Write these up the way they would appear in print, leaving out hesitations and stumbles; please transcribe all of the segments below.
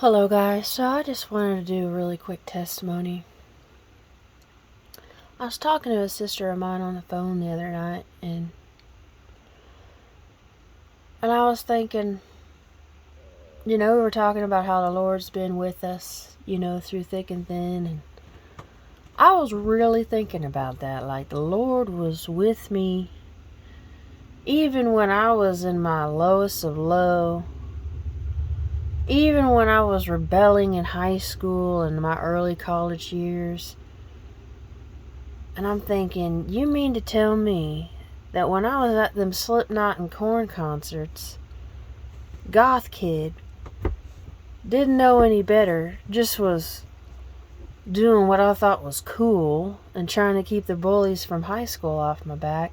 Hello guys, so I just wanted to do a really quick testimony. I was talking to a sister of mine on the phone the other night and I was thinking, we were talking about how the Lord's been with us, through thick and thin, and I was really thinking about that, like the Lord was with me even when I was in my lowest of low, even when I was rebelling in high school and my early college years. And I'm thinking, you mean to tell me that when I was at them Slipknot and Korn concerts, goth kid, didn't know any better, just was doing what I thought was cool and trying to keep the bullies from high school off my back.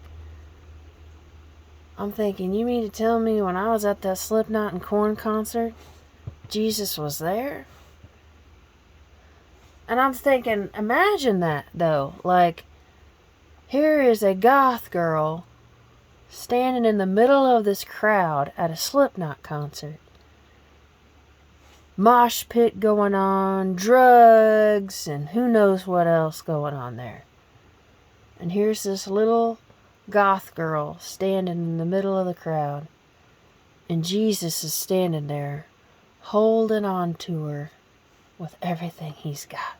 I'm thinking, you mean to tell me when I was at that Slipknot and Korn concert, Jesus was there? And I'm thinking, imagine that though, like, here is a goth girl standing in the middle of this crowd at a Slipknot concert. Mosh pit going on, drugs, and who knows what else going on there. And here's this little goth girl standing in the middle of the crowd. And Jesus is standing there, holding on to her with everything he's got.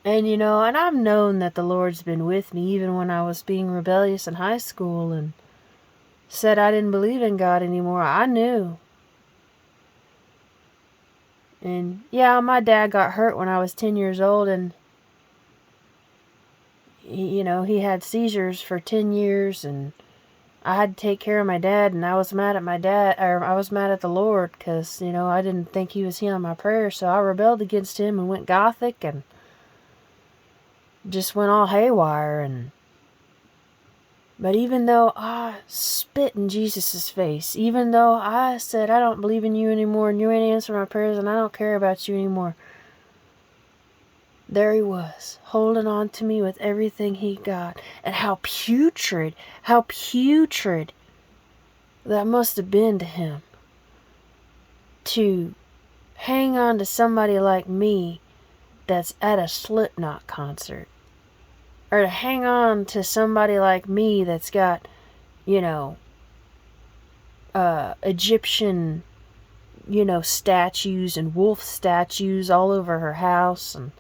And and I've known that the Lord's been with me even when I was being rebellious in high school and said I didn't believe in God anymore. I knew. And yeah, my dad got hurt when I was 10 years old, and he had seizures for 10 years, and I had to take care of my dad, and I was mad at my dad, or I was mad at the Lord because, I didn't think he was hearing my prayers, so I rebelled against him and went gothic and just went all haywire. But even though I spit in Jesus' face, even though I said, I don't believe in you anymore and you ain't answering my prayers and I don't care about you anymore, there he was, holding on to me with everything he got. And how putrid that must have been to him. To hang on to somebody like me that's at a Slipknot concert. Or to hang on to somebody like me that's got, Egyptian, statues and wolf statues all over her house. And,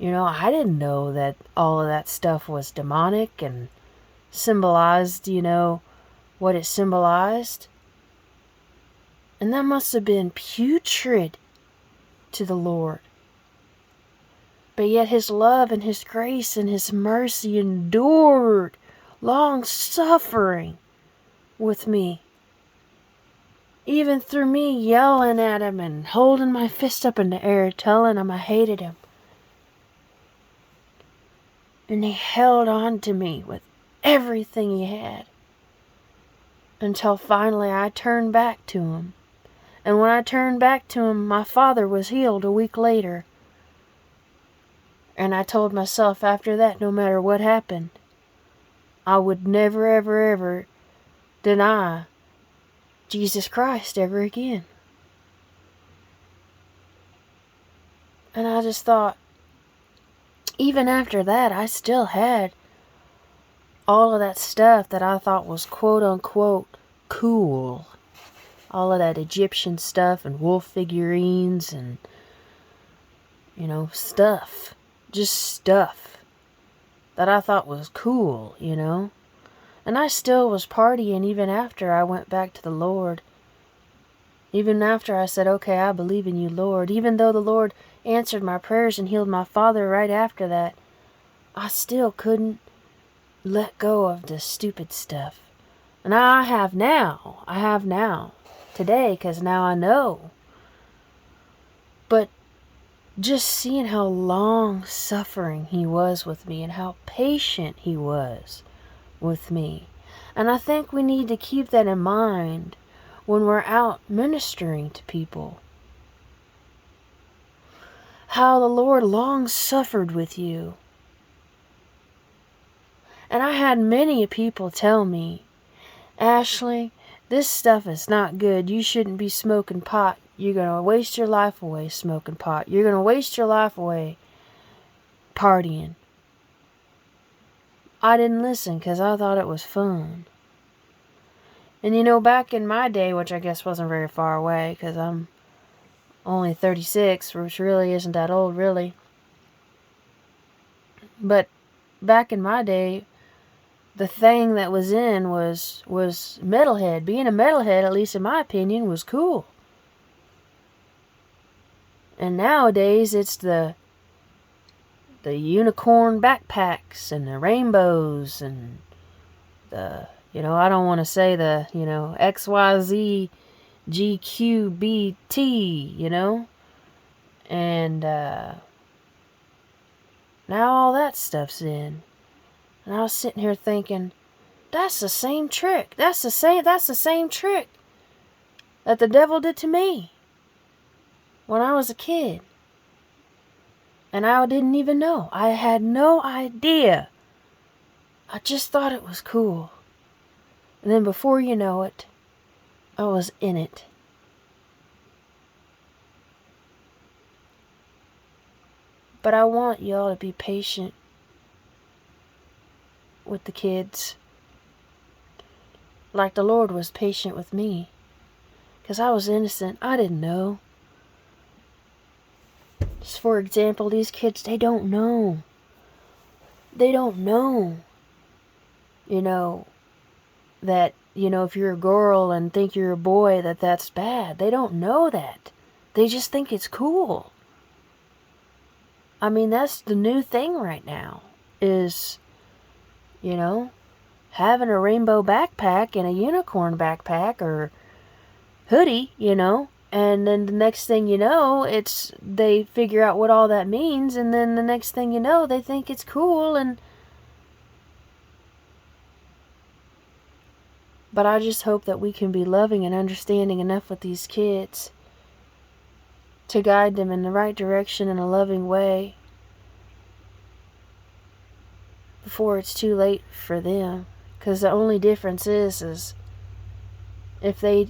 I didn't know that all of that stuff was demonic and symbolized, what it symbolized. And that must have been putrid to the Lord. But yet his love and his grace and his mercy endured, long-suffering with me. Even through me yelling at him and holding my fist up in the air, telling him I hated him. And he held on to me with everything he had. Until finally I turned back to him. And when I turned back to him, my father was healed a week later. And I told myself after that, no matter what happened, I would never, ever, ever deny Jesus Christ ever again. And I just thought, even after that, I still had all of that stuff that I thought was quote-unquote cool. All of that Egyptian stuff and wolf figurines and, stuff. Just stuff that I thought was cool, And I still was partying even after I went back to the Lord. Even after I said, okay, I believe in you, Lord. Even though the Lord answered my prayers and healed my father right after that, I still couldn't let go of the stupid stuff. And I have now, today, because now I know. But just seeing how long-suffering he was with me and how patient he was with me. And I think we need to keep that in mind when we're out ministering to people. How the Lord long-suffered with you. And I had many people tell me, Ashley, This stuff is not good. You shouldn't be smoking pot. You're going to waste your life away smoking pot. You're going to waste your life away partying. I didn't listen because I thought it was fun. And you know, back in my day, which I guess wasn't very far away because I'm only 36, which really isn't that old, really. But back in my day, the thing that was in was metalhead. Being a metalhead, at least in my opinion, was cool. And nowadays, it's the unicorn backpacks and the rainbows and the, I don't want to say the, XYZ GQBT, and now all that stuff's in. And I was sitting here thinking, that's the same trick. That's the same trick that the devil did to me when I was a kid. And I didn't even know. I had no idea. I just thought it was cool. And then before you know it, I was in it. But I want y'all to be patient with the kids. Like the Lord was patient with me. Because I was innocent. I didn't know. Just for example, these kids, they don't know. They don't know. That, if you're a girl and think you're a boy, that's bad. They don't know that. They just think it's cool. I mean, that's the new thing right now. Is, having a rainbow backpack and a unicorn backpack or hoodie, and then the next thing you know, they figure out what all that means, and then the next thing you know, they think it's cool. But I just hope that we can be loving and understanding enough with these kids to guide them in the right direction in a loving way before it's too late for them. Because the only difference is if they,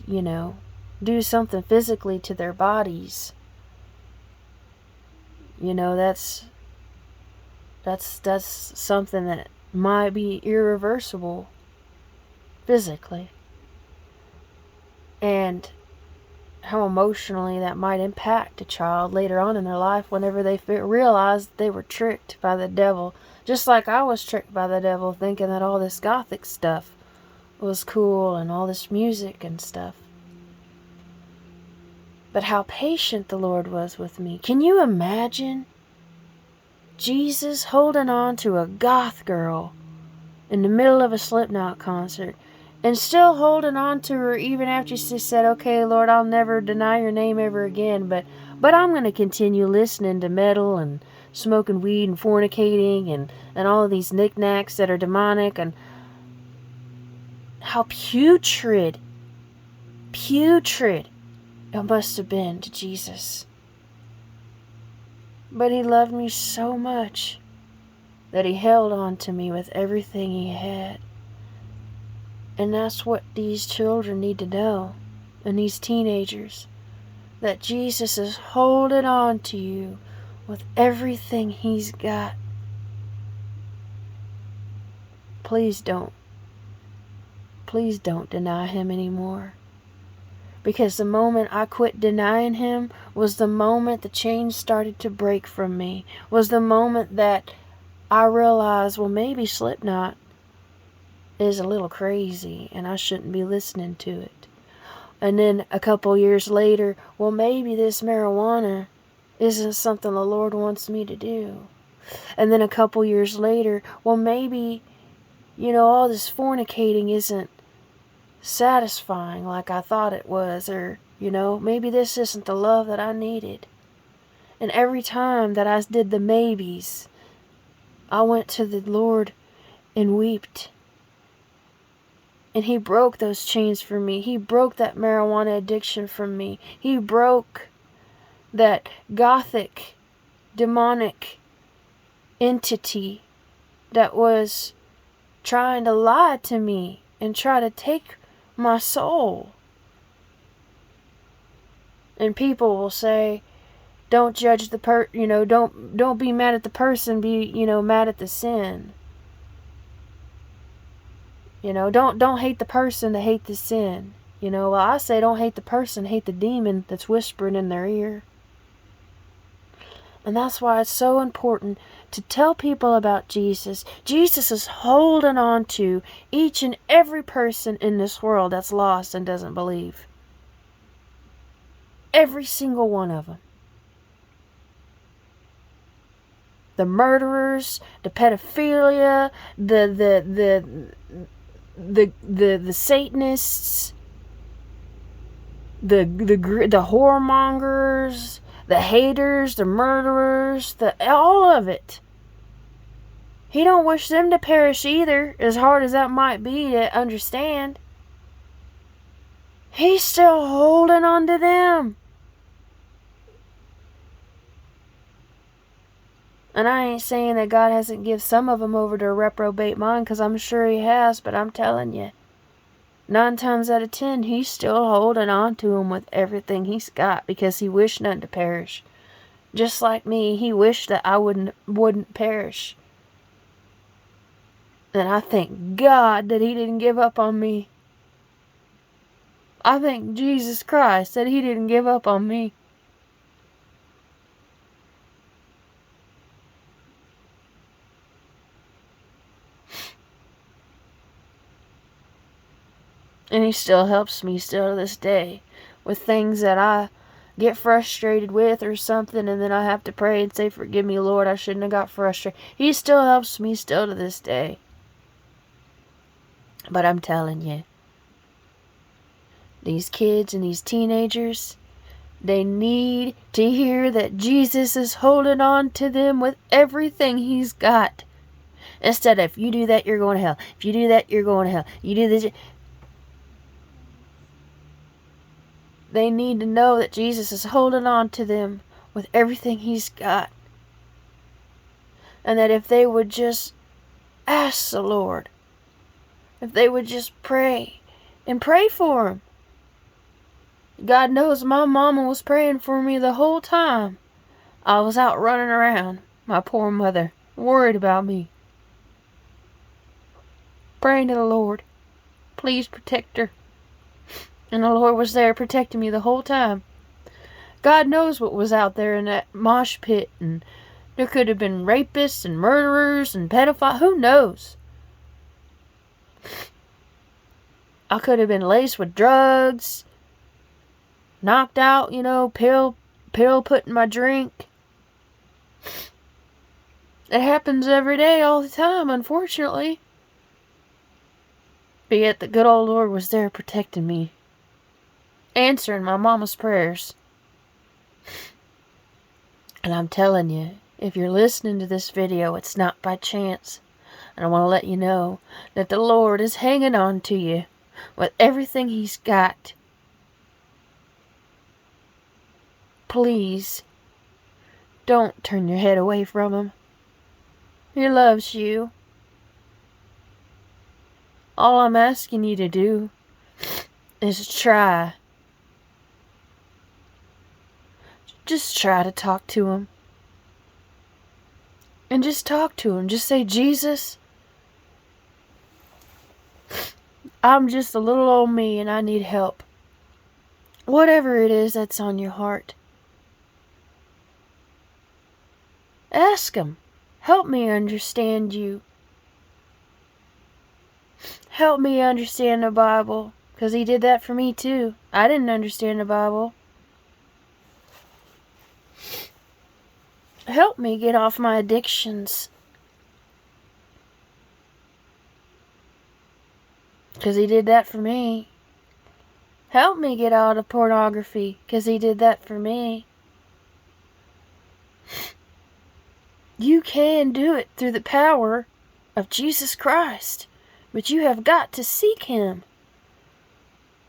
do something physically to their bodies, that's something that might be irreversible physically. And how emotionally that might impact a child later on in their life whenever they realize they were tricked by the devil. Just like I was tricked by the devil thinking that all this gothic stuff was cool and all this music and stuff. But how patient the Lord was with me. Can you imagine Jesus holding on to a goth girl in the middle of a Slipknot concert and still holding on to her even after she said, okay, Lord, I'll never deny your name ever again, but I'm going to continue listening to metal and smoking weed and fornicating and all of these knickknacks that are demonic. And how putrid it must have been to Jesus. But he loved me so much that he held on to me with everything he had. And that's what these children need to know, and these teenagers, that Jesus is holding on to you with everything he's got. Please don't deny him anymore. Because the moment I quit denying him was the moment the chains started to break from me. Was the moment that I realized, well, maybe Slipknot is a little crazy and I shouldn't be listening to it. And then a couple years later, well, maybe this marijuana isn't something the Lord wants me to do. And then a couple years later, well, maybe, all this fornicating isn't satisfying like I thought it was, or, maybe this isn't the love that I needed. And every time that I did the maybes, I went to the Lord and wept. And he broke those chains for me. He broke that marijuana addiction from me. He broke that gothic, demonic entity that was trying to lie to me and try to take my soul. And people will say, don't judge the don't be mad at the person, be, mad at the sin. Don't hate the person to hate the sin. Well, I say don't hate the person, hate the demon that's whispering in their ear. And that's why it's so important to tell people about Jesus. Jesus is holding on to each and every person in this world that's lost and doesn't believe. Every single one of them. The murderers, the pedophilia, the Satanists, the whoremongers, the haters, the murderers, all of it. He don't wish them to perish either, as hard as that might be to understand. He's still holding on to them. And I ain't saying that God hasn't given some of them over to a reprobate mind, because I'm sure He has, but I'm telling you, 9 times out of 10, He's still holding on to them with everything He's got, because He wished none to perish. Just like me, He wished that I wouldn't perish. And I thank God that He didn't give up on me. I thank Jesus Christ that He didn't give up on me. And He still helps me still to this day with things that I get frustrated with or something, and then I have to pray and say, forgive me, Lord, I shouldn't have got frustrated. He still helps me still to this day. But I'm telling you, these kids and these teenagers, they need to hear that Jesus is holding on to them with everything He's got. Instead of, if you do that, you're going to hell. If you do that, you're going to hell. You do this. They need to know that Jesus is holding on to them with everything He's got. And that if they would just ask the Lord, if they would just pray and pray for Him. God knows my mama was praying for me the whole time I was out running around. My poor mother, worried about me. Praying to the Lord, please protect her. And the Lord was there protecting me the whole time. God knows what was out there in that mosh pit. And there could have been rapists and murderers and pedophiles. Who knows? I could have been laced with drugs. Knocked out, pill put in my drink. It happens every day, all the time, unfortunately. But yet the good old Lord was there protecting me. Answering my mama's prayers. And I'm telling you, if you're listening to this video, it's not by chance. And I want to let you know that the Lord is hanging on to you with everything He's got. Please, don't turn your head away from Him. He loves you. All I'm asking you to do is try. Just try to talk to Him. And just talk to Him. Just say, Jesus, I'm just a little old me and I need help. Whatever it is that's on your heart. Ask Him. Help me understand you. Help me understand the Bible. Because He did that for me too. I didn't understand the Bible. Help me get off my addictions. Because He did that for me. Help me get out of pornography. Because He did that for me. You can do it through the power of Jesus Christ. But you have got to seek Him.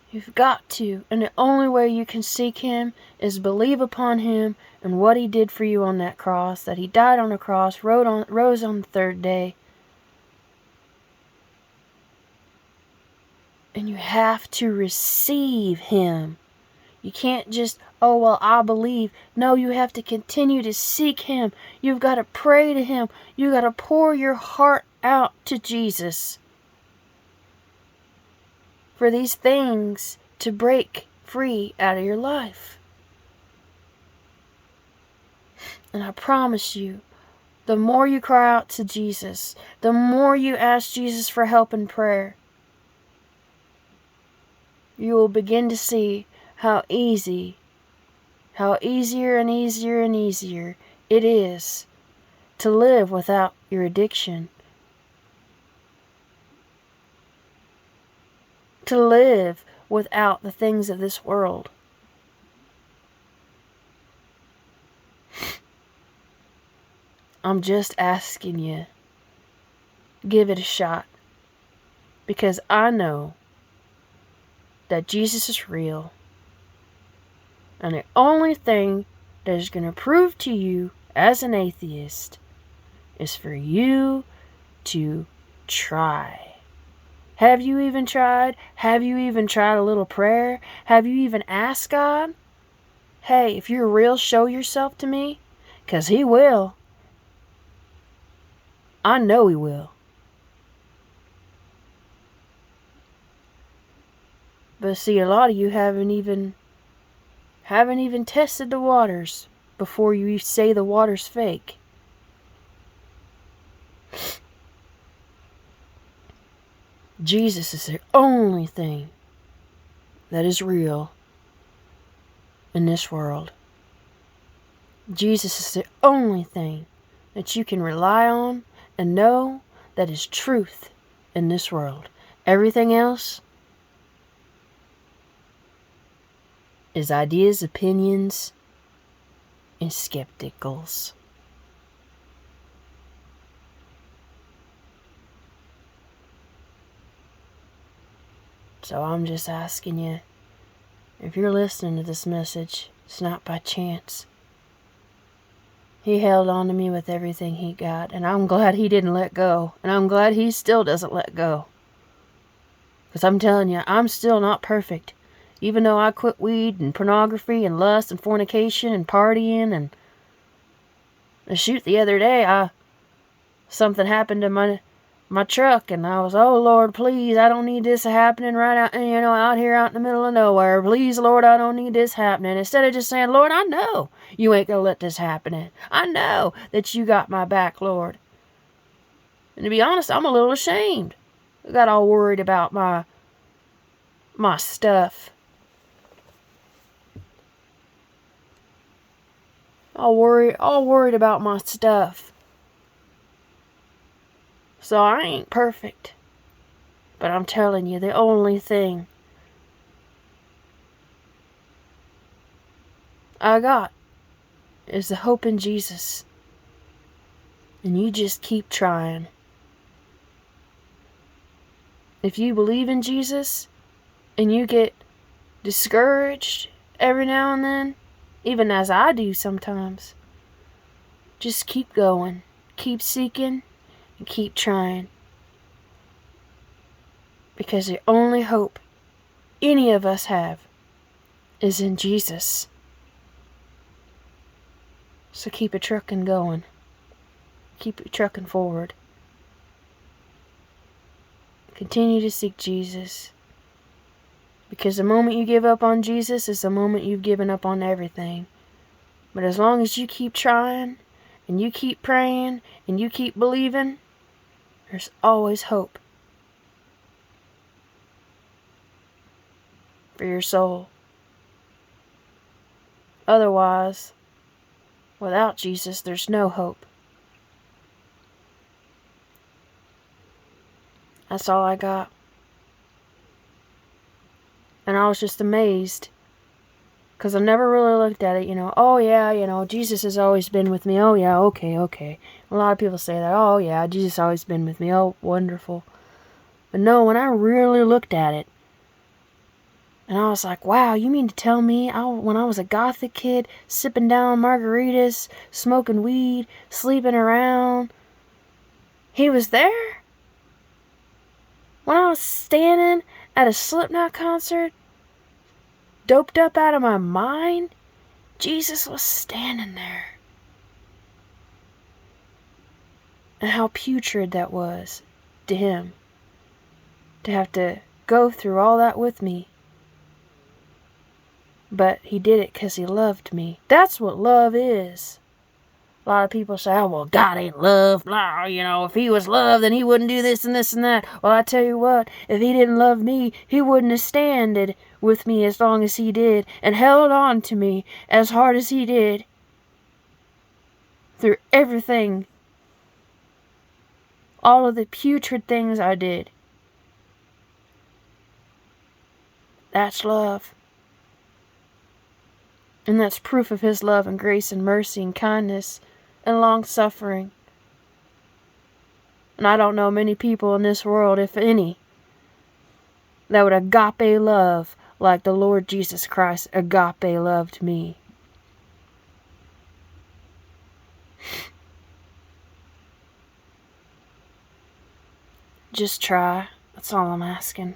You've got to. And the only way you can seek Him is believe upon Him and what He did for you on that cross. That He died on the cross, rose on the 3rd day. And you have to receive Him. You can't just, oh, well, I believe. No, you have to continue to seek Him. You've got to pray to Him. You've got to pour your heart out to Jesus for these things to break free out of your life. And I promise you, the more you cry out to Jesus, the more you ask Jesus for help in prayer, you will begin to see how easier and easier and easier it is to live without your addiction. To live without the things of this world. I'm just asking you, give it a shot. Because I know that Jesus is real. And the only thing that is going to prove to you as an atheist is for you to try. Have you even tried? Have you even tried a little prayer? Have you even asked God? Hey, if you're real, show yourself to me. 'Cause He will. I know He will. But see, a lot of you haven't even tested the waters before you say the water's fake. Jesus is the only thing that is real in this world. Jesus is the only thing that you can rely on and know that is truth in this world. Everything else is ideas, opinions, and skepticals. So I'm just asking you, if you're listening to this message, it's not by chance. He held on to me with everything He got, and I'm glad He didn't let go, and I'm glad He still doesn't let go. Because I'm telling you, I'm still not perfect. Even though I quit weed and pornography and lust and fornication and partying and shoot, the other day something happened to my truck, and I was, oh Lord, please, I don't need this happening right out, out here out in the middle of nowhere. Please, Lord, I don't need this happening. Instead of just saying, Lord, I know you ain't gonna let this happen. I know that you got my back, Lord. And to be honest, I'm a little ashamed. I got all worried about my stuff. All worried about my stuff. So I ain't perfect. But I'm telling you, the only thing I got is the hope in Jesus. And you just keep trying. If you believe in Jesus and you get discouraged every now and then, even as I do sometimes, just keep going, keep seeking, and keep trying. Because the only hope any of us have is in Jesus. So keep it trucking going. Keep it trucking forward. Continue to seek Jesus. Because the moment you give up on Jesus is the moment you've given up on everything. But as long as you keep trying, and you keep praying, and you keep believing, there's always hope for your soul. Otherwise, without Jesus, there's no hope. That's all I got. And I was just amazed. Because I never really looked at it, oh yeah, Jesus has always been with me. Oh yeah, okay. A lot of people say that, oh yeah, Jesus has always been with me. Oh, wonderful. But no, when I really looked at it, and I was like, wow, you mean to tell me when I was a gothic kid, sipping down margaritas, smoking weed, sleeping around, He was there? When I was standing at a Slipknot concert, doped up out of my mind, Jesus was standing there. And how putrid that was to him. To have to go through all that with me. But he did it because he loved me. That's what love is. A lot of people say, oh, well, God ain't love. Blah, you know, if he was love, then he wouldn't do this and this and that. Well, I tell you what, if he didn't love me, he wouldn't have standed with me as long as he did and held on to me as hard as he did through everything. All of the putrid things I did. That's love. And that's proof of his love and grace and mercy and kindness and long-suffering. And I don't know many people in this world, if any, that would agape love like the Lord Jesus Christ agape loved me. Just try. That's all I'm asking.